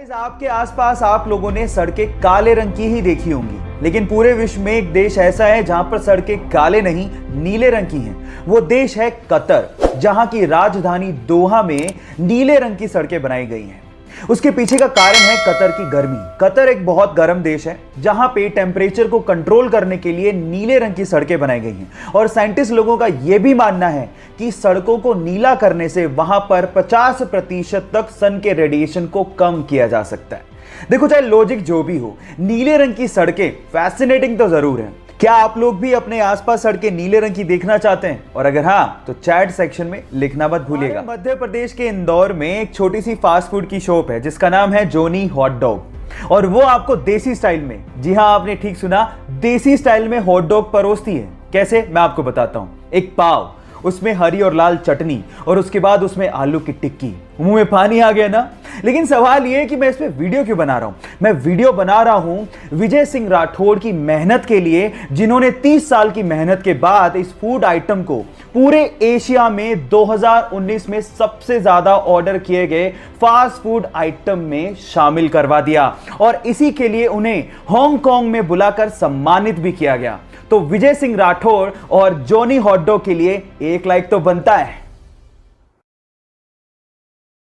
Guys, आपके आसपास आप लोगों ने सड़कें काले रंग की ही देखी होंगी, लेकिन पूरे विश्व में एक देश ऐसा है जहां पर सड़कें काले नहीं नीले रंग की हैं। वो देश है कतर, जहां की राजधानी दोहा में नीले रंग की सड़कें बनाई गई हैं। उसके पीछे का कारण है कतर की गर्मी। कतर एक बहुत गर्म देश है जहां पे टेम्परेचर को कंट्रोल करने के लिए नीले रंग की सड़कें बनाई गई हैं और साइंटिस्ट लोगों का यह भी मानना है कि सड़कों को नीला करने से वहां पर 50% तक सन के रेडिएशन को कम किया जा सकता है। देखो, चाहे लॉजिक जो भी हो, नीले रंग की सड़कें फैसिनेटिंग तो जरूर है। क्या आप लोग भी अपने आसपास सड़कें नीले रंग की देखना चाहते हैं? और अगर हाँ, तो चैट सेक्शन में लिखना मत भूलिएगा। मध्य प्रदेश के इंदौर में एक छोटी सी फास्ट फूड की शॉप है जिसका नाम है जोनी हॉट डॉग, और वो आपको देसी स्टाइल में, जी हाँ आपने ठीक सुना, देसी स्टाइल में हॉट डॉग परोसती है। कैसे, मैं आपको बताता हूं। एक पाव, उसमें हरी और लाल चटनी, और उसके बाद उसमें आलू की टिक्की। मुंह में पानी आ गया ना? लेकिन सवाल यह है कि मैं इस पे वीडियो क्यों बना रहा हूं? मैं वीडियो बना रहा हूं विजय सिंह राठौड़ की मेहनत के लिए, जिन्होंने 30 साल की मेहनत के बाद इस फूड आइटम को पूरे एशिया में 2019 में सबसे ज्यादा ऑर्डर किए गए फास्ट फूड आइटम में शामिल करवा दिया, और इसी के लिए उन्हें हांगकांग में बुलाकर सम्मानित भी किया गया। तो विजय सिंह राठौड़ और जोनी हॉट डॉग के लिए एक लाइक तो बनता है।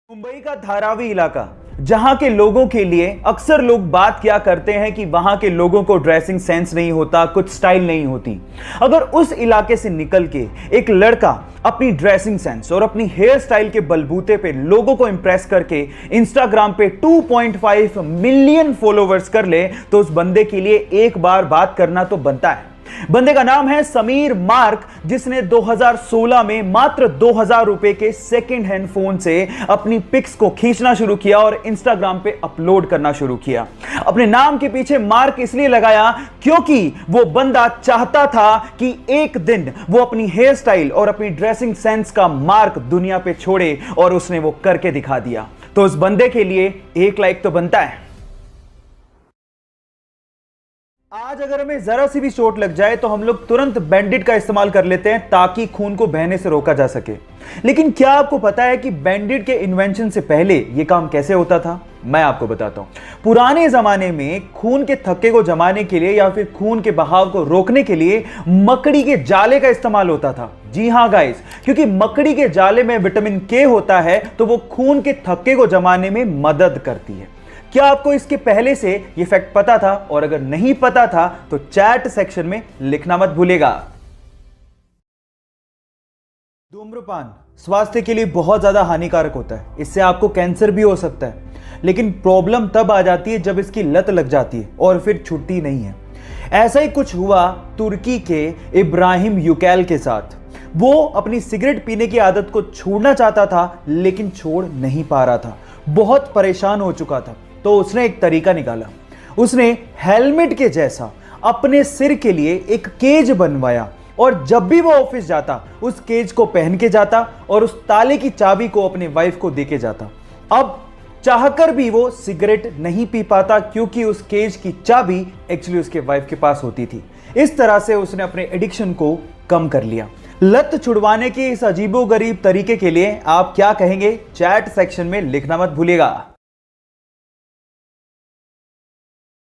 मुंबई का धारावी इलाका, जहां के लोगों के लिए अक्सर लोग बात किया करते हैं कि वहां के लोगों को ड्रेसिंग सेंस नहीं होता, कुछ स्टाइल नहीं होती। अगर उस इलाके से निकल के एक लड़का अपनी ड्रेसिंग सेंस और अपनी हेयर स्टाइल के बलबूते पे लोगों को इंप्रेस करके इंस्टाग्राम पे 2.5 मिलियन फॉलोवर्स कर ले, तो उस बंदे के लिए एक बार बात करना तो बनता है। बंदे का नाम है समीर मार्क, जिसने 2016 में मात्र 2000 रुपए के सेकंड हैंड फोन से अपनी पिक्स को खींचना शुरू किया और इंस्टाग्राम पे अपलोड करना शुरू किया। अपने नाम के पीछे मार्क इसलिए लगाया क्योंकि वो बंदा चाहता था कि एक दिन वो अपनी हेयर स्टाइल और अपनी ड्रेसिंग सेंस का मार्क दुनिया पे छोड़े, और उसने वो करके दिखा दिया। तो उस बंदे के लिए एक लाइक तो बनता है। आज अगर हमें जरा सी भी चोट लग जाए तो हम लोग तुरंत बैंडेड का इस्तेमाल कर लेते हैं ताकि खून को बहने से रोका जा सके। लेकिन क्या आपको पता है कि बैंडेड के इन्वेंशन से पहले यह काम कैसे होता था? मैं आपको बताता हूं। पुराने जमाने में खून के थक्के को जमाने के लिए या फिर खून के बहाव को रोकने के लिए मकड़ी के जाले का इस्तेमाल होता था। जी हां गाइस, क्योंकि मकड़ी के जाले में विटामिन के होता है, तो वो खून के थक्के को जमाने में मदद करती है। क्या आपको इसके पहले से ये फैक्ट पता था? और अगर नहीं पता था तो चैट सेक्शन में लिखना मत भूलिएगा। धूम्रपान स्वास्थ्य के लिए बहुत ज्यादा हानिकारक होता है, इससे आपको कैंसर भी हो सकता है। लेकिन प्रॉब्लम तब आ जाती है जब इसकी लत लग जाती है और फिर छूटती नहीं है। ऐसा ही कुछ हुआ तुर्की के इब्राहिम युकैल के साथ। वो अपनी सिगरेट पीने की आदत को छोड़ना चाहता था, लेकिन छोड़ नहीं पा रहा था, बहुत परेशान हो चुका था। तो उसने एक तरीका निकाला। उसने हेलमेट के जैसा अपने सिर के लिए एक केज बनवाया, और जब भी वो ऑफिस जाता उस केज को पहन के जाता और उस ताले की चाबी को अपने वाइफ को देके जाता। अब चाहकर भी वो सिगरेट नहीं पी पाता क्योंकि उस केज की चाबी एक्चुअली उसके वाइफ के पास होती थी। इस तरह से उसने अपने एडिक्शन को कम कर लिया। लत छुड़वाने के इस अजीबोगरीब तरीके के लिए आप क्या कहेंगे? चैट सेक्शन में लिखना मत भूलिएगा।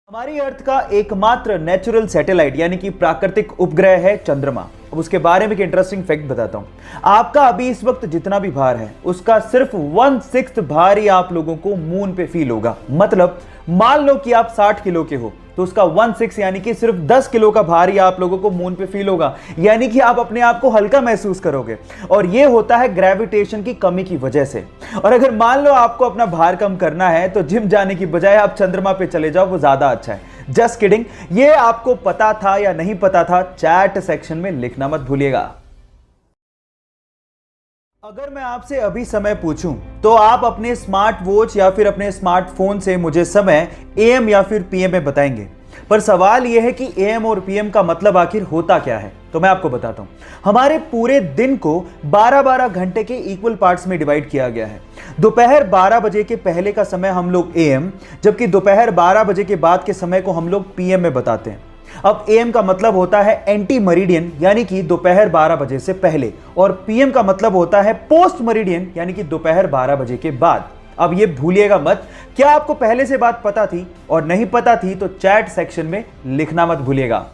हमारी अर्थ का एकमात्र नेचुरल सैटेलाइट यानी कि प्राकृतिक उपग्रह है चंद्रमा। अब उसके बारे में एक इंटरेस्टिंग फैक्ट बताता हूं। आपका अभी इस वक्त जितना भी भार है उसका सिर्फ 1/6 भार ही आप लोगों को मून पे फील होगा। मतलब मान लो कि आप 60 किलो के हो तो उसका 1/6 यानी कि सिर्फ 10 किलो का भार ही आप लोगों को मून पे फील होगा, यानी कि आप अपने आप को हल्का महसूस करोगे। और यह होता है ग्रेविटेशन की कमी की वजह से। और अगर मान लो आपको अपना भार कम करना है तो जिम जाने की बजाय आप चंद्रमा पे चले जाओ, वो ज्यादा अच्छा है। Just kidding. ये आपको पता था या नहीं पता था? चैट सेक्शन में लिखना मत भूलिएगा। अगर मैं आपसे अभी समय पूछूं तो आप अपने स्मार्ट वॉच या फिर अपने स्मार्टफोन से मुझे समय एएम या फिर पीएम में बताएंगे। पर सवाल यह है कि एएम और पीएम का मतलब आखिर होता क्या है? तो मैं आपको बताता हूं। हमारे पूरे दिन को 12-12 घंटे के इक्वल पार्ट्स में डिवाइड किया गया है। दोपहर 12 बजे के पहले का समय हम लोग एएम, जबकि दोपहर 12 बजे के बाद के समय को हम लोग पीएम में बताते हैं। अब एएम का मतलब होता है एंटी मरीडियन, यानी कि दोपहर 12 बजे से पहले, और पीएम का मतलब होता है पोस्ट मरीडियन, यानी कि दोपहर 12 बजे के बाद। अब ये भूलिएगा मत। क्या आपको पहले से बात पता थी और नहीं पता थी तो चैट सेक्शन में लिखना मत भूलिएगा।